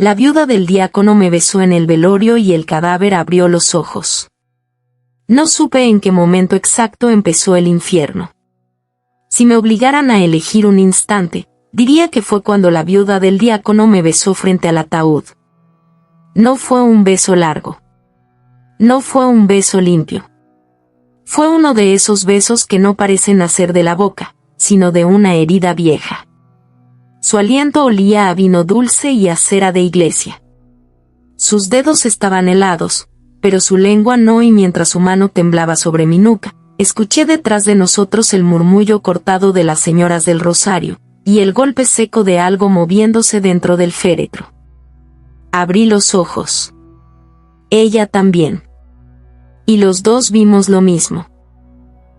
La viuda del diácono me besó en el velorio y el cadáver abrió los ojos. No supe en qué momento exacto empezó el infierno. Si me obligaran a elegir un instante, diría que fue cuando la viuda del diácono me besó frente al ataúd. No fue un beso largo. No fue un beso limpio. Fue uno de esos besos que no parecen nacer de la boca, sino de una herida vieja. Su aliento olía a vino dulce y a cera de iglesia. Sus dedos estaban helados, pero su lengua no, y mientras su mano temblaba sobre mi nuca, escuché detrás de nosotros el murmullo cortado de las señoras del rosario, y el golpe seco de algo moviéndose dentro del féretro. Abrí los ojos. Ella también. Y los dos vimos lo mismo.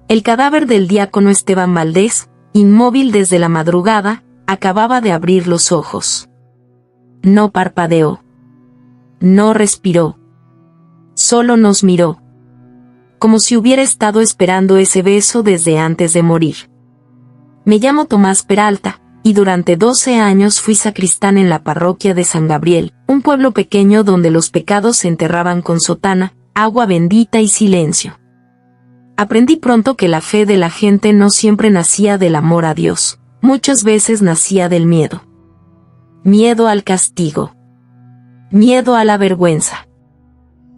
El cadáver del diácono Esteban Valdés, inmóvil desde la madrugada, acababa de abrir los ojos. No parpadeó. No respiró. Solo nos miró. Como si hubiera estado esperando ese beso desde antes de morir. Me llamo Tomás Peralta, y durante 12 años fui sacristán en la parroquia de San Gabriel, un pueblo pequeño donde los pecados se enterraban con sotana, agua bendita y silencio. Aprendí pronto que la fe de la gente no siempre nacía del amor a Dios, muchas veces nacía del miedo. Miedo al castigo. Miedo a la vergüenza.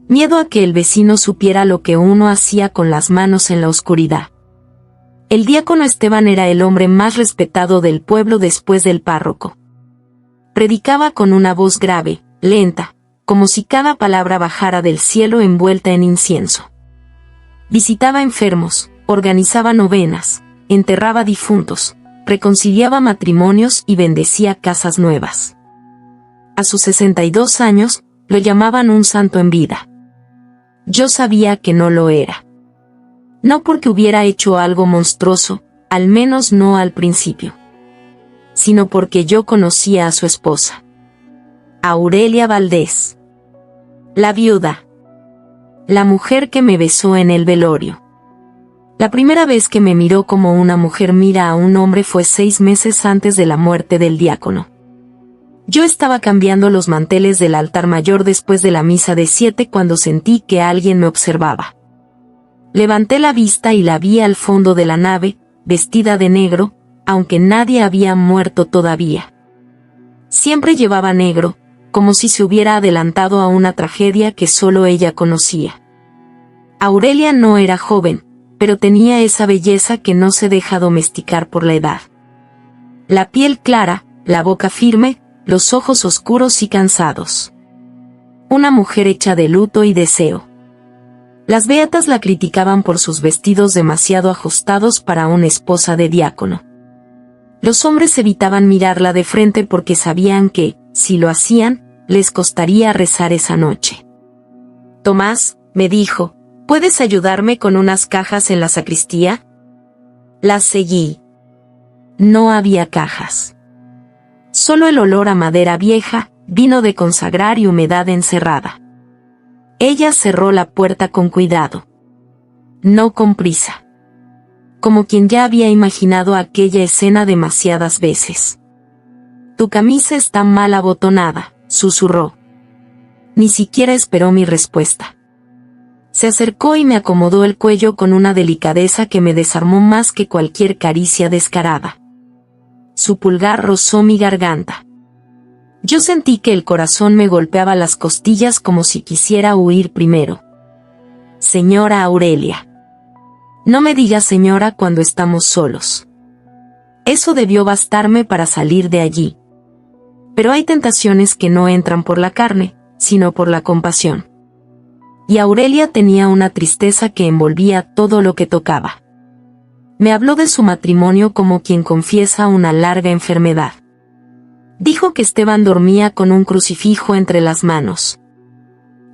Miedo a que el vecino supiera lo que uno hacía con las manos en la oscuridad. El diácono Esteban era el hombre más respetado del pueblo después del párroco. Predicaba con una voz grave, lenta, como si cada palabra bajara del cielo envuelta en incienso. Visitaba enfermos, organizaba novenas, enterraba difuntos, reconciliaba matrimonios y bendecía casas nuevas. A sus 62 años, lo llamaban un santo en vida. Yo sabía que no lo era. No porque hubiera hecho algo monstruoso, al menos no al principio, sino porque yo conocía a su esposa. Aurelia Valdés. La viuda. La mujer que me besó en el velorio. La primera vez que me miró como una mujer mira a un hombre fue 6 meses antes de la muerte del diácono. Yo estaba cambiando los manteles del altar mayor después de la misa de 7 cuando sentí que alguien me observaba. Levanté la vista y la vi al fondo de la nave, vestida de negro, aunque nadie había muerto todavía. Siempre llevaba negro, como si se hubiera adelantado a una tragedia que solo ella conocía. Aurelia no era joven, pero tenía esa belleza que no se deja domesticar por la edad. La piel clara, la boca firme, los ojos oscuros y cansados. Una mujer hecha de luto y deseo. Las beatas la criticaban por sus vestidos demasiado ajustados para una esposa de diácono. Los hombres evitaban mirarla de frente porque sabían que, si lo hacían, les costaría rezar esa noche. Tomás, me dijo, ¿puedes ayudarme con unas cajas en la sacristía? Las seguí. No había cajas. Solo el olor a madera vieja, vino de consagrar y humedad encerrada. Ella cerró la puerta con cuidado. No con prisa. Como quien ya había imaginado aquella escena demasiadas veces. Tu camisa está mal abotonada, susurró. Ni siquiera esperó mi respuesta. Se acercó y me acomodó el cuello con una delicadeza que me desarmó más que cualquier caricia descarada. Su pulgar rozó mi garganta. Yo sentí que el corazón me golpeaba las costillas como si quisiera huir primero. Señora Aurelia. No me diga señora cuando estamos solos. Eso debió bastarme para salir de allí. Pero hay tentaciones que no entran por la carne, sino por la compasión. Y Aurelia tenía una tristeza que envolvía todo lo que tocaba. Me habló de su matrimonio como quien confiesa una larga enfermedad. Dijo que Esteban dormía con un crucifijo entre las manos.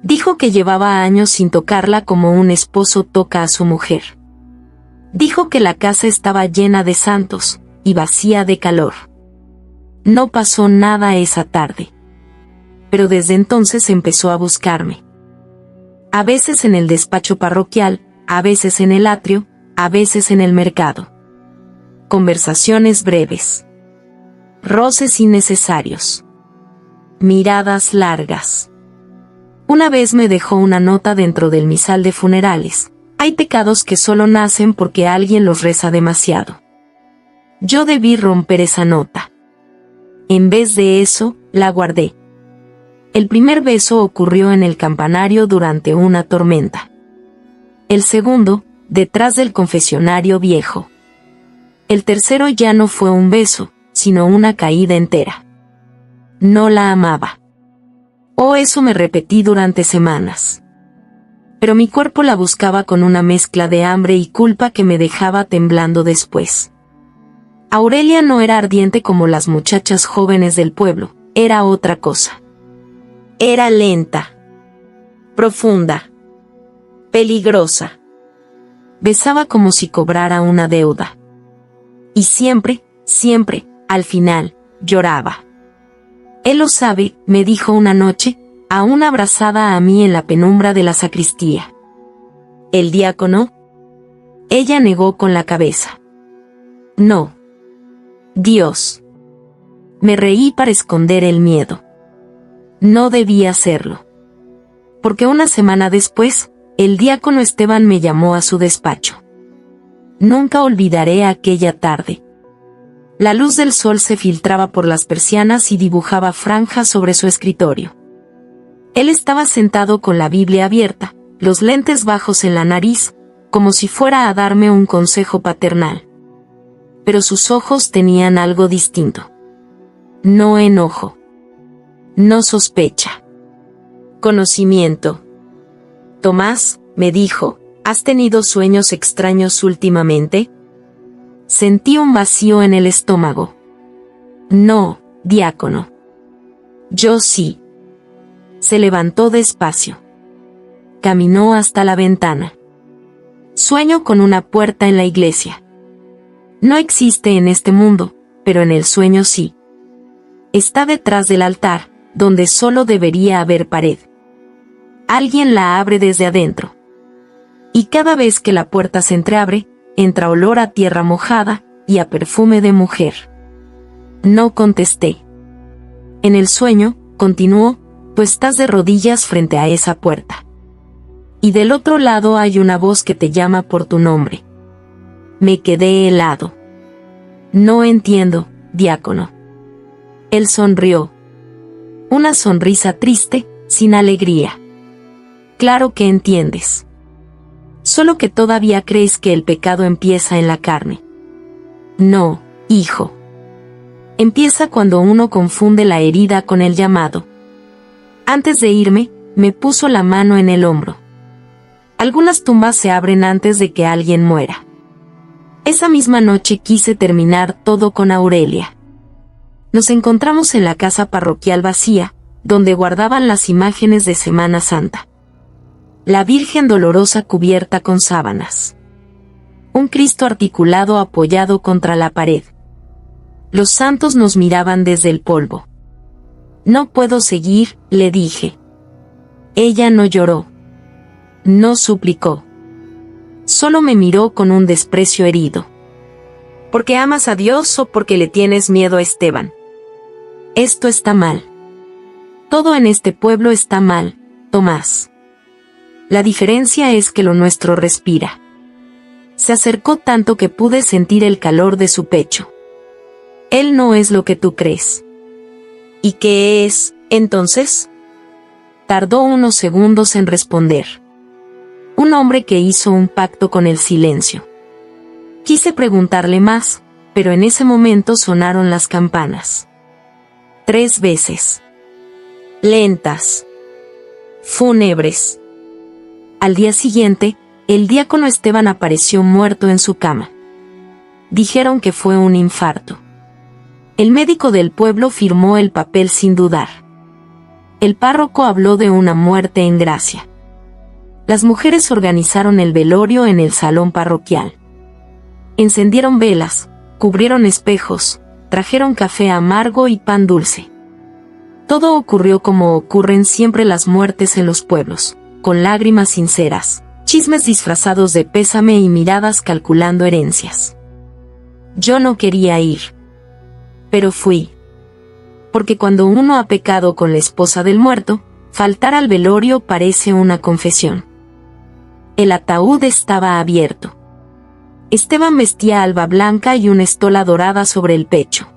Dijo que llevaba años sin tocarla como un esposo toca a su mujer. Dijo que la casa estaba llena de santos, y vacía de calor. No pasó nada esa tarde. Pero desde entonces empezó a buscarme. A veces en el despacho parroquial, a veces en el atrio, a veces en el mercado. Conversaciones breves. Roces innecesarios. miradas largas. Una vez me dejó una nota dentro del misal de funerales. Hay pecados que solo nacen porque alguien los reza demasiado. Yo debí romper esa nota. En vez de eso, la guardé. El primer beso ocurrió en el campanario durante una tormenta. El segundo, detrás del confesionario viejo. El tercero ya no fue un beso, sino una caída entera. No la amaba. Oh, eso me repetí durante semanas. Pero mi cuerpo la buscaba con una mezcla de hambre y culpa que me dejaba temblando después. Aurelia no era ardiente como las muchachas jóvenes del pueblo, era otra cosa. Era lenta, profunda, peligrosa. Besaba como si cobrara una deuda. Y siempre, al final, lloraba. Él lo sabe, me dijo una noche, aún abrazada a mí en la penumbra de la sacristía. ¿El diácono? Ella negó con la cabeza. No. Dios. Me reí para esconder el miedo. No debía hacerlo. Porque una semana después, el diácono Esteban me llamó a su despacho. Nunca olvidaré aquella tarde. La luz del sol se filtraba por las persianas y dibujaba franjas sobre su escritorio. Él estaba sentado con la Biblia abierta, los lentes bajos en la nariz, como si fuera a darme un consejo paternal. Pero sus ojos tenían algo distinto. No enojo. No sospecha. Conocimiento. Tomás, me dijo, ¿has tenido sueños extraños últimamente? Sentí un vacío en el estómago. No, diácono. Yo sí. Se levantó despacio. Caminó hasta la ventana. Sueño con una puerta en la iglesia. No existe en este mundo, pero en el sueño sí. Está detrás del altar, donde solo debería haber pared. Alguien la abre desde adentro. Y cada vez que la puerta se entreabre, entra olor a tierra mojada y a perfume de mujer. No contesté. En el sueño, continuó, tú estás de rodillas frente a esa puerta. Y del otro lado hay una voz que te llama por tu nombre. Me quedé helado. No entiendo, diácono. Él sonrió. Una sonrisa triste, sin alegría. Claro que entiendes. Solo que todavía crees que el pecado empieza en la carne. No, hijo. Empieza cuando uno confunde la herida con el llamado. Antes de irme, me puso la mano en el hombro. Algunas tumbas se abren antes de que alguien muera. Esa misma noche quise terminar todo con Aurelia. Nos encontramos en la casa parroquial vacía, donde guardaban las imágenes de Semana Santa. La Virgen Dolorosa cubierta con sábanas. Un Cristo articulado apoyado contra la pared. Los santos nos miraban desde el polvo. No puedo seguir, le dije. Ella no lloró. No suplicó. Solo me miró con un desprecio herido. ¿Porque amas a Dios o porque le tienes miedo a Esteban? Esto está mal. Todo en este pueblo está mal, Tomás. La diferencia es que lo nuestro respira. Se acercó tanto que pude sentir el calor de su pecho. Él no es lo que tú crees. ¿Y qué es, entonces? Tardó unos segundos en responder. Un hombre que hizo un pacto con el silencio. Quise preguntarle más, pero en ese momento sonaron las campanas. 3 veces. Lentas. Fúnebres. Al día siguiente, el diácono Esteban apareció muerto en su cama. Dijeron que fue un infarto. El médico del pueblo firmó el papel sin dudar. El párroco habló de una muerte en gracia. Las mujeres organizaron el velorio en el salón parroquial. Encendieron velas, cubrieron espejos, trajeron café amargo y pan dulce. Todo ocurrió como ocurren siempre las muertes en los pueblos, con lágrimas sinceras, chismes disfrazados de pésame y miradas calculando herencias. Yo no quería ir. Pero fui. porque cuando uno ha pecado con la esposa del muerto, faltar al velorio parece una confesión. El ataúd estaba abierto. Esteban vestía alba blanca y una estola dorada sobre el pecho.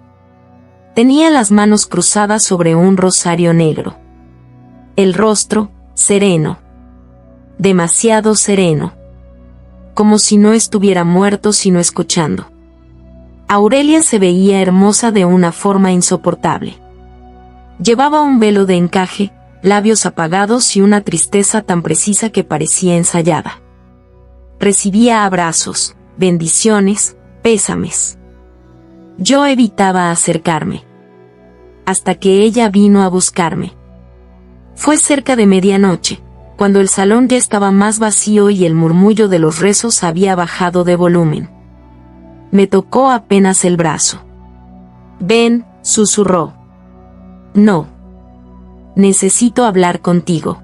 Tenía las manos cruzadas sobre un rosario negro. El rostro, sereno. Demasiado sereno. Como si no estuviera muerto sino escuchando. Aurelia se veía hermosa de una forma insoportable. Llevaba un velo de encaje, labios apagados y una tristeza tan precisa que parecía ensayada. Recibía abrazos, bendiciones, pésames. Yo evitaba acercarme. Hasta que ella vino a buscarme. Fue cerca de medianoche, cuando el salón ya estaba más vacío y el murmullo de los rezos había bajado de volumen. Me tocó apenas el brazo. «Ven», susurró. «No. Necesito hablar contigo».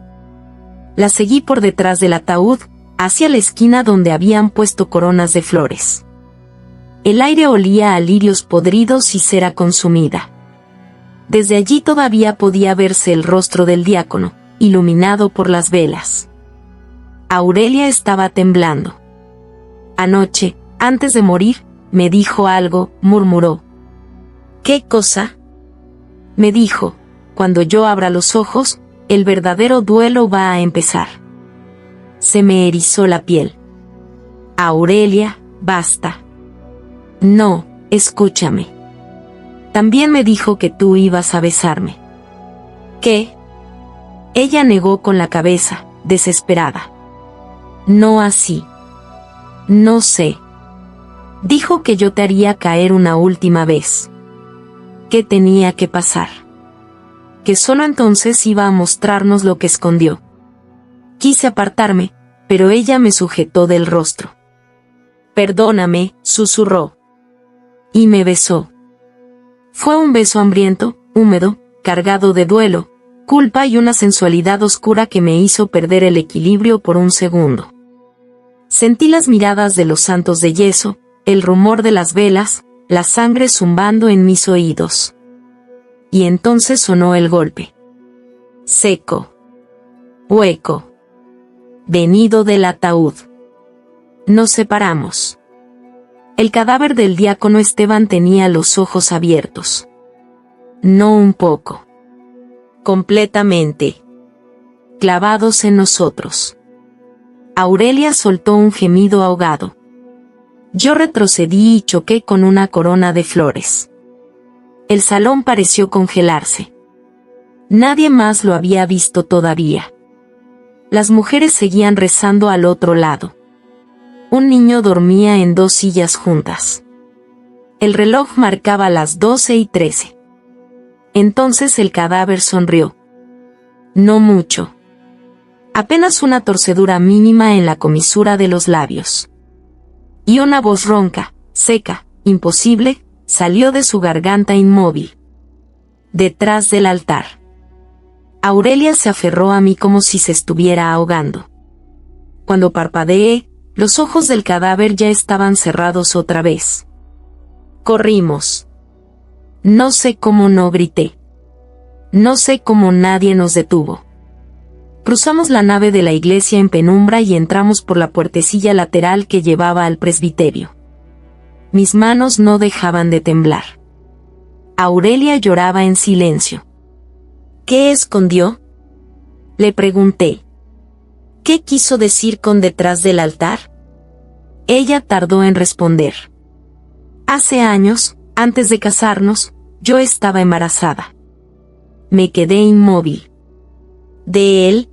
La seguí por detrás del ataúd, hacia la esquina donde habían puesto coronas de flores. El aire olía a lirios podridos y cera consumida. Desde allí todavía podía verse el rostro del diácono, iluminado por las velas. Aurelia estaba temblando. «Anoche, antes de morir, me dijo algo», murmuró. «¿Qué cosa?» Me dijo, «Cuando yo abra los ojos, el verdadero duelo va a empezar». Se me erizó la piel. «Aurelia, basta». «No, escúchame. También me dijo que tú ibas a besarme». «¿Qué?» Ella negó con la cabeza, desesperada. «No así. No sé. Dijo que yo te haría caer una última vez. ¿Qué tenía que pasar? Que solo entonces iba a mostrarnos lo que escondió». Quise apartarme, pero ella me sujetó del rostro. «Perdóname», susurró. Y me besó. Fue un beso hambriento, húmedo, cargado de duelo, culpa y una sensualidad oscura que me hizo perder el equilibrio por un segundo. Sentí las miradas de los santos de yeso, el rumor de las velas, la sangre zumbando en mis oídos. Y entonces sonó el golpe. Seco. Hueco. Venido del ataúd. Nos separamos. El cadáver del diácono Esteban tenía los ojos abiertos. No un poco. Completamente. Clavados en nosotros. Aurelia soltó un gemido ahogado. Yo retrocedí y choqué con una corona de flores. El salón pareció congelarse. Nadie más lo había visto todavía. Las mujeres seguían rezando al otro lado. Un niño dormía en 2 sillas juntas. El reloj marcaba las 12:13. Entonces el cadáver sonrió. No mucho. Apenas una torcedura mínima en la comisura de los labios. Y una voz ronca, seca, imposible, salió de su garganta inmóvil. Detrás del altar. Aurelia se aferró a mí como si se estuviera ahogando. Cuando parpadeé, los ojos del cadáver ya estaban cerrados otra vez. Corrimos. No sé cómo no grité. No sé cómo nadie nos detuvo. Cruzamos la nave de la iglesia en penumbra y entramos por la puertecilla lateral que llevaba al presbiterio. Mis manos no dejaban de temblar. Aurelia lloraba en silencio. ¿Qué escondió?, le pregunté. ¿Qué quiso decir con detrás del altar? Ella tardó en responder. Hace años, antes de casarnos, yo estaba embarazada. Me quedé inmóvil. ¿De él?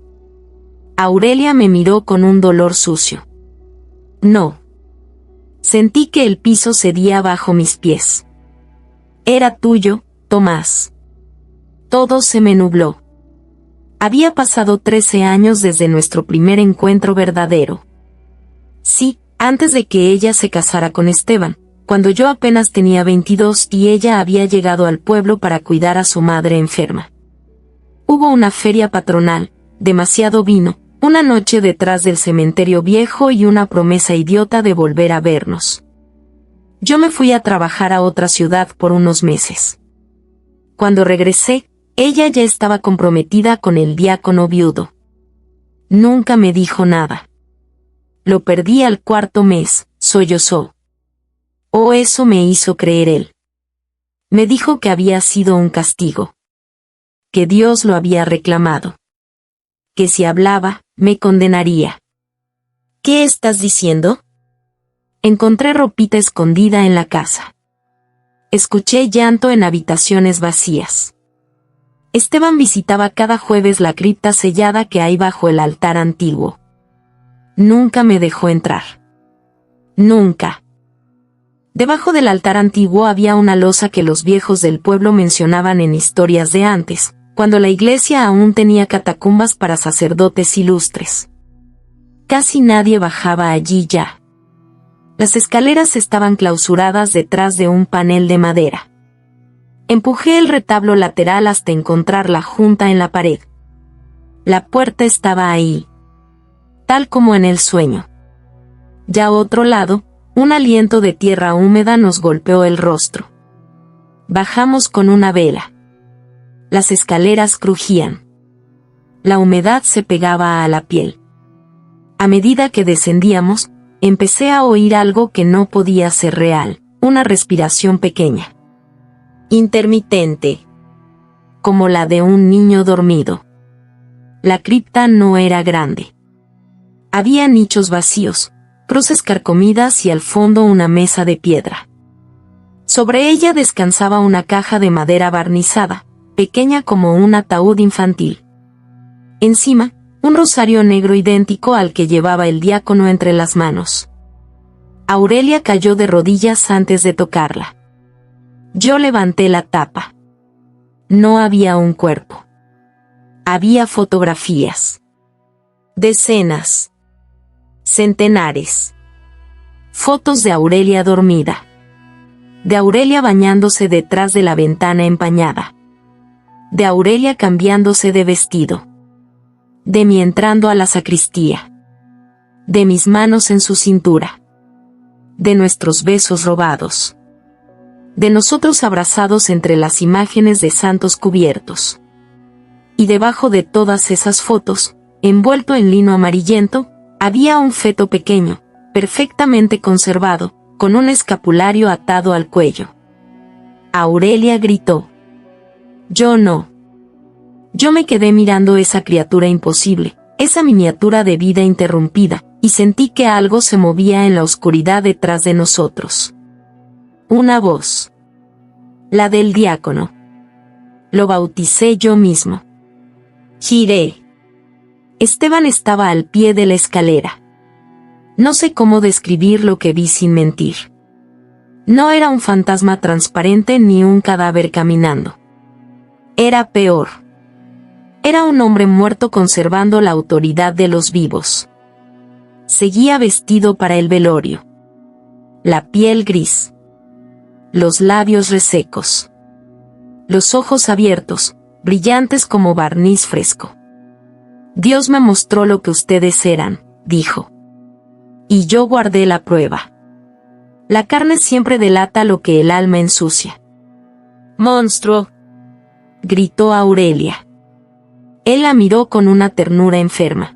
Aurelia me miró con un dolor sucio. No. Sentí que el piso cedía bajo mis pies. Era tuyo, Tomás. Todo se me nubló. Había pasado 13 años desde nuestro primer encuentro verdadero. Sí, antes de que ella se casara con Esteban, cuando yo apenas tenía 22 y ella había llegado al pueblo para cuidar a su madre enferma. Hubo una feria patronal, demasiado vino, una noche detrás del cementerio viejo y una promesa idiota de volver a vernos. Yo me fui a trabajar a otra ciudad por unos meses. Cuando regresé, ella ya estaba comprometida con el diácono viudo. Nunca me dijo nada. Lo perdí al 4º mes, sollozó. O eso me hizo creer él. Me dijo que había sido un castigo. Que Dios lo había reclamado. Que si hablaba, me condenaría. ¿Qué estás diciendo? Encontré ropita escondida en la casa. Escuché llanto en habitaciones vacías. Esteban visitaba cada jueves la cripta sellada que hay bajo el altar antiguo. Nunca me dejó entrar. Nunca. Debajo del altar antiguo había una losa que los viejos del pueblo mencionaban en historias de antes, cuando la iglesia aún tenía catacumbas para sacerdotes ilustres. Casi nadie bajaba allí ya. Las escaleras estaban clausuradas detrás de un panel de madera. Empujé el retablo lateral hasta encontrar la junta en la pared. La puerta estaba ahí, tal como en el sueño. Ya a otro lado, un aliento de tierra húmeda nos golpeó el rostro. Bajamos con una vela. Las escaleras crujían. La humedad se pegaba a la piel. A medida que descendíamos, empecé a oír algo que no podía ser real, una respiración pequeña. Intermitente. Como la de un niño dormido. La cripta no era grande. Había nichos vacíos, cruces carcomidas y al fondo una mesa de piedra. Sobre ella descansaba una caja de madera barnizada, pequeña como un ataúd infantil. Encima, un rosario negro idéntico al que llevaba el diácono entre las manos. Aurelia cayó de rodillas antes de tocarla. Yo levanté la tapa. No había un cuerpo. Había fotografías. Decenas. Centenares. Fotos de Aurelia dormida. De Aurelia bañándose detrás de la ventana empañada. De Aurelia cambiándose de vestido. De mí entrando a la sacristía. De mis manos en su cintura. De nuestros besos robados. De nosotros abrazados entre las imágenes de santos cubiertos. Y debajo de todas esas fotos, envuelto en lino amarillento, había un feto pequeño, perfectamente conservado, con un escapulario atado al cuello. Aurelia gritó. Yo no. Yo me quedé mirando esa criatura imposible, esa miniatura de vida interrumpida, y sentí que algo se movía en la oscuridad detrás de nosotros. Una voz. La del diácono. Lo bauticé yo mismo. Giré. Esteban estaba al pie de la escalera. No sé cómo describir lo que vi sin mentir. No era un fantasma transparente ni un cadáver caminando. Era peor. Era un hombre muerto conservando la autoridad de los vivos. Seguía vestido para el velorio. La piel gris. Los labios resecos. Los ojos abiertos, brillantes como barniz fresco. Dios me mostró lo que ustedes eran, dijo. Y yo guardé la prueba. La carne siempre delata lo que el alma ensucia. ¡Monstruo!, gritó Aurelia. Él la miró con una ternura enferma.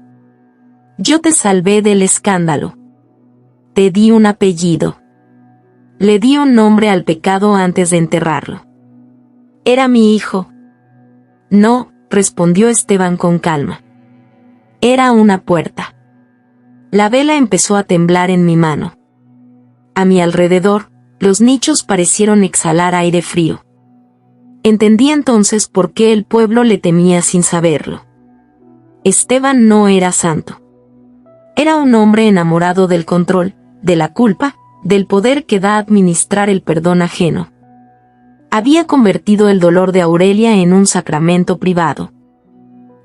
Yo te salvé del escándalo. Te di un apellido. Le di un nombre al pecado antes de enterrarlo. Era mi hijo. No, respondió Esteban con calma. Era una puerta. La vela empezó a temblar en mi mano. A mi alrededor, los nichos parecieron exhalar aire frío. Entendí entonces por qué el pueblo le temía sin saberlo. Esteban no era santo. Era un hombre enamorado del control, de la culpa, del poder que da administrar el perdón ajeno. Había convertido el dolor de Aurelia en un sacramento privado.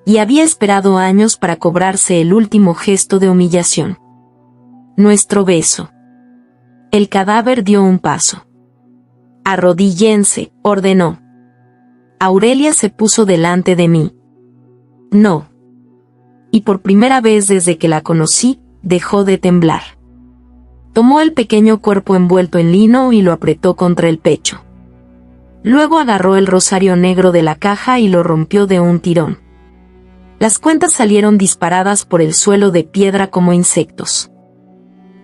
Y había esperado años para cobrarse el último gesto de humillación. Nuestro beso. El cadáver dio un paso. Arrodíllense, ordenó. Aurelia se puso delante de mí. No. Y por primera vez desde que la conocí, dejó de temblar. Tomó el pequeño cuerpo envuelto en lino y lo apretó contra el pecho. Luego agarró el rosario negro de la caja y lo rompió de un tirón. Las cuentas salieron disparadas por el suelo de piedra como insectos.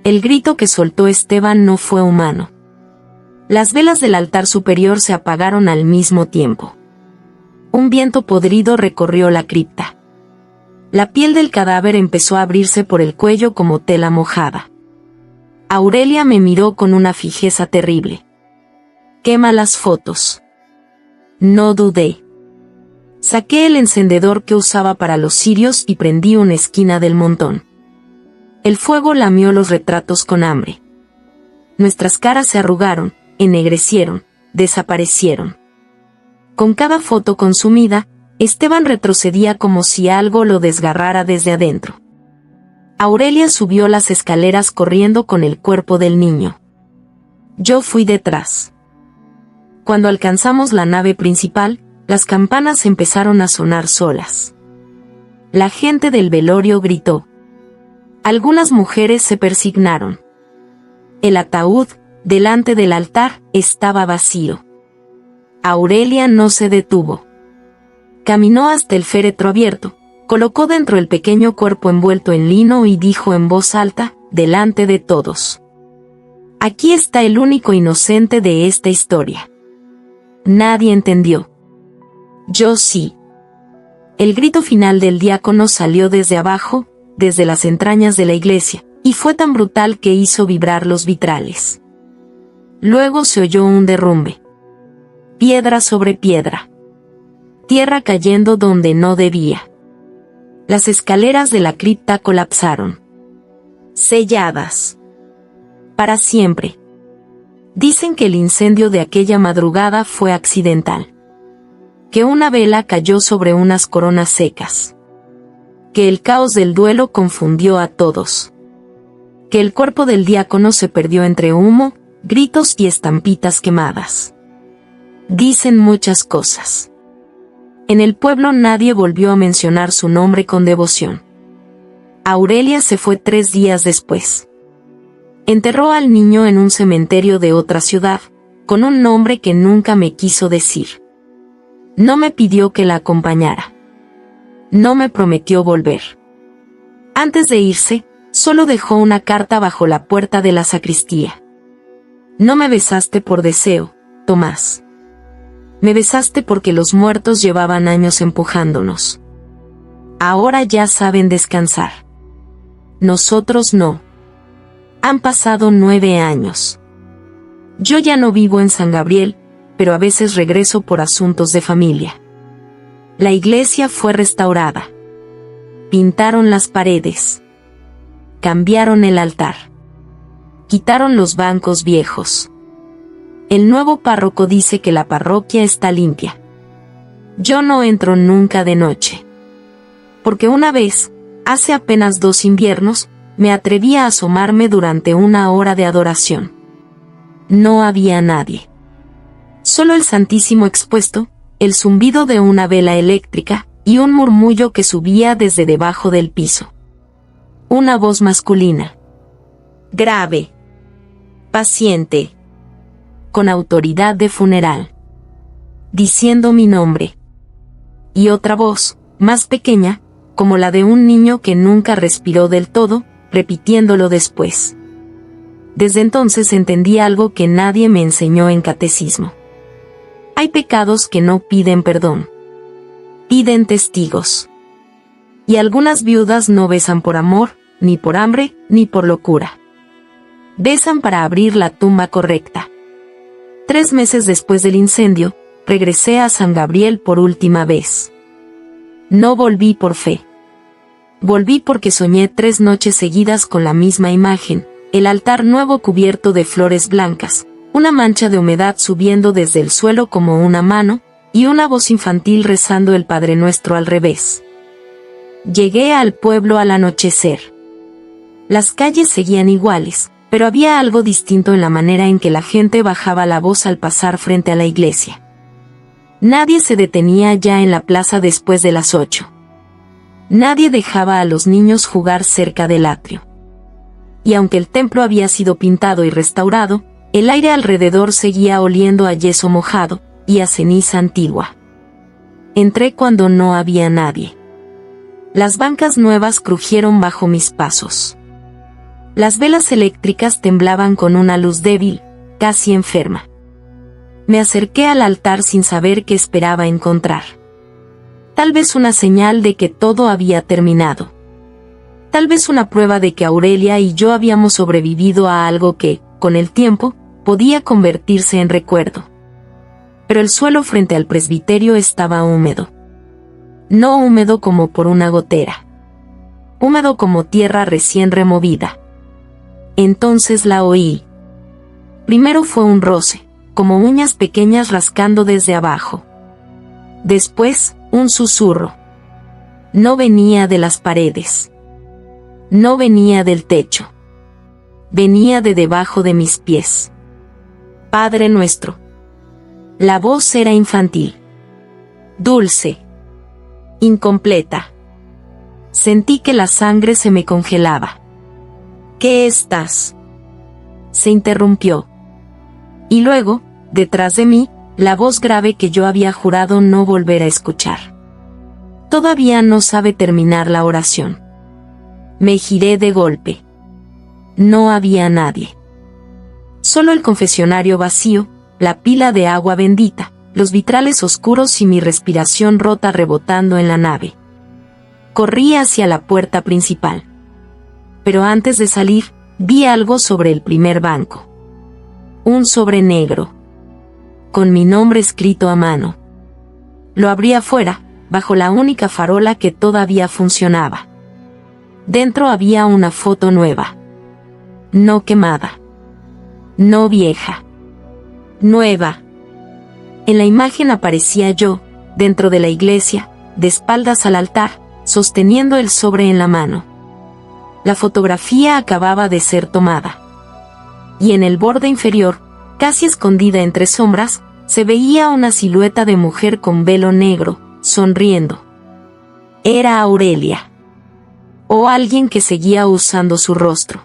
El grito que soltó Esteban no fue humano. Las velas del altar superior se apagaron al mismo tiempo. Un viento podrido recorrió la cripta. La piel del cadáver empezó a abrirse por el cuello como tela mojada. Aurelia me miró con una fijeza terrible. «Quema las fotos». No dudé. Saqué el encendedor que usaba para los cirios y prendí una esquina del montón. El fuego lamió los retratos con hambre. Nuestras caras se arrugaron, ennegrecieron, desaparecieron. Con cada foto consumida, Esteban retrocedía como si algo lo desgarrara desde adentro. Aurelia subió las escaleras corriendo con el cuerpo del niño. Yo fui detrás. Cuando alcanzamos la nave principal, las campanas empezaron a sonar solas. La gente del velorio gritó. Algunas mujeres se persignaron. El ataúd, delante del altar, estaba vacío. Aurelia no se detuvo. Caminó hasta el féretro abierto, colocó dentro el pequeño cuerpo envuelto en lino y dijo en voz alta, delante de todos. Aquí está el único inocente de esta historia. Nadie entendió. Yo sí. El grito final del diácono salió desde abajo, desde las entrañas de la iglesia, y fue tan brutal que hizo vibrar los vitrales. Luego se oyó un derrumbe. Piedra sobre piedra. Tierra cayendo donde no debía. Las escaleras de la cripta colapsaron. Selladas. Para siempre. Dicen que el incendio de aquella madrugada fue accidental. Que una vela cayó sobre unas coronas secas. Que el caos del duelo confundió a todos. Que el cuerpo del diácono se perdió entre humo, gritos y estampitas quemadas. Dicen muchas cosas. En el pueblo nadie volvió a mencionar su nombre con devoción. Aurelia se fue 3 días después. Enterró al niño en un cementerio de otra ciudad, con un nombre que nunca me quiso decir. No me pidió que la acompañara. No me prometió volver. Antes de irse, solo dejó una carta bajo la puerta de la sacristía. No me besaste por deseo, Tomás. Me besaste porque los muertos llevaban años empujándonos. Ahora ya saben descansar. Nosotros no. Han pasado 9 años. Yo ya no vivo en San Gabriel, pero a veces regreso por asuntos de familia. La iglesia fue restaurada. Pintaron las paredes. Cambiaron el altar. Quitaron los bancos viejos. El nuevo párroco dice que la parroquia está limpia. Yo no entro nunca de noche. Porque una vez, hace apenas 2 inviernos, me atreví a asomarme durante 1 hora de adoración. No había nadie. Solo el Santísimo expuesto, el zumbido de una vela eléctrica, y un murmullo que subía desde debajo del piso. Una voz masculina. Grave. Paciente. Con autoridad de funeral. Diciendo mi nombre. Y otra voz, más pequeña, como la de un niño que nunca respiró del todo, repitiéndolo después. Desde entonces entendí algo que nadie me enseñó en catecismo. Hay pecados que no piden perdón. Piden testigos. Y algunas viudas no besan por amor, ni por hambre, ni por locura. Besan para abrir la tumba correcta. 3 meses después del incendio, regresé a San Gabriel por última vez. No volví por fe. Volví porque soñé 3 noches seguidas con la misma imagen, el altar nuevo cubierto de flores blancas, una mancha de humedad subiendo desde el suelo como una mano, y una voz infantil rezando el Padre Nuestro al revés. Llegué al pueblo al anochecer. Las calles seguían iguales, pero había algo distinto en la manera en que la gente bajaba la voz al pasar frente a la iglesia. Nadie se detenía ya en la plaza después de las 8. Nadie dejaba a los niños jugar cerca del atrio. Y aunque el templo había sido pintado y restaurado, el aire alrededor seguía oliendo a yeso mojado, y a ceniza antigua. Entré cuando no había nadie. Las bancas nuevas crujieron bajo mis pasos. Las velas eléctricas temblaban con una luz débil, casi enferma. Me acerqué al altar sin saber qué esperaba encontrar. Tal vez una señal de que todo había terminado. Tal vez una prueba de que Aurelia y yo habíamos sobrevivido a algo que, con el tiempo, podía convertirse en recuerdo. Pero el suelo frente al presbiterio estaba húmedo. No húmedo como por una gotera. Húmedo como tierra recién removida. Entonces la oí. Primero fue un roce, como uñas pequeñas rascando desde abajo. Después, un susurro. No venía de las paredes. No venía del techo. Venía de debajo de mis pies. Padre nuestro. La voz era infantil. Dulce. Incompleta. Sentí que la sangre se me congelaba. ¿Qué estás? Se interrumpió. Y luego, detrás de mí, la voz grave que yo había jurado no volver a escuchar. Todavía no sabe terminar la oración. Me giré de golpe. No había nadie. Solo el confesionario vacío, la pila de agua bendita, los vitrales oscuros y mi respiración rota rebotando en la nave. Corrí hacia la puerta principal. Pero antes de salir, vi algo sobre el primer banco. Un sobre negro. Con mi nombre escrito a mano. Lo abrí afuera, bajo la única farola que todavía funcionaba. Dentro había una foto nueva. No quemada. No vieja. Nueva. En la imagen aparecía yo, dentro de la iglesia, de espaldas al altar, sosteniendo el sobre en la mano. La fotografía acababa de ser tomada. Y en el borde inferior, casi escondida entre sombras, se veía una silueta de mujer con velo negro, sonriendo. Era Aurelia. O alguien que seguía usando su rostro.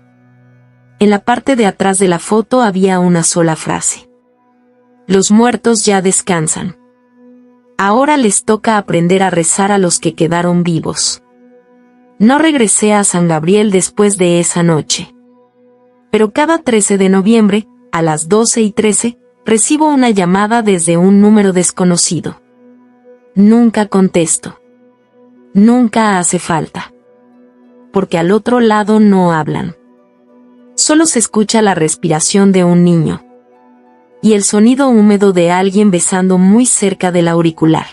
En la parte de atrás de la foto había una sola frase. Los muertos ya descansan. Ahora les toca aprender a rezar a los que quedaron vivos. No regresé a San Gabriel después de esa noche. Pero cada 13 de noviembre, a las 12:13, recibo una llamada desde un número desconocido. Nunca contesto. Nunca hace falta. Porque al otro lado no hablan. Solo se escucha la respiración de un niño. Y el sonido húmedo de alguien besando muy cerca del auricular.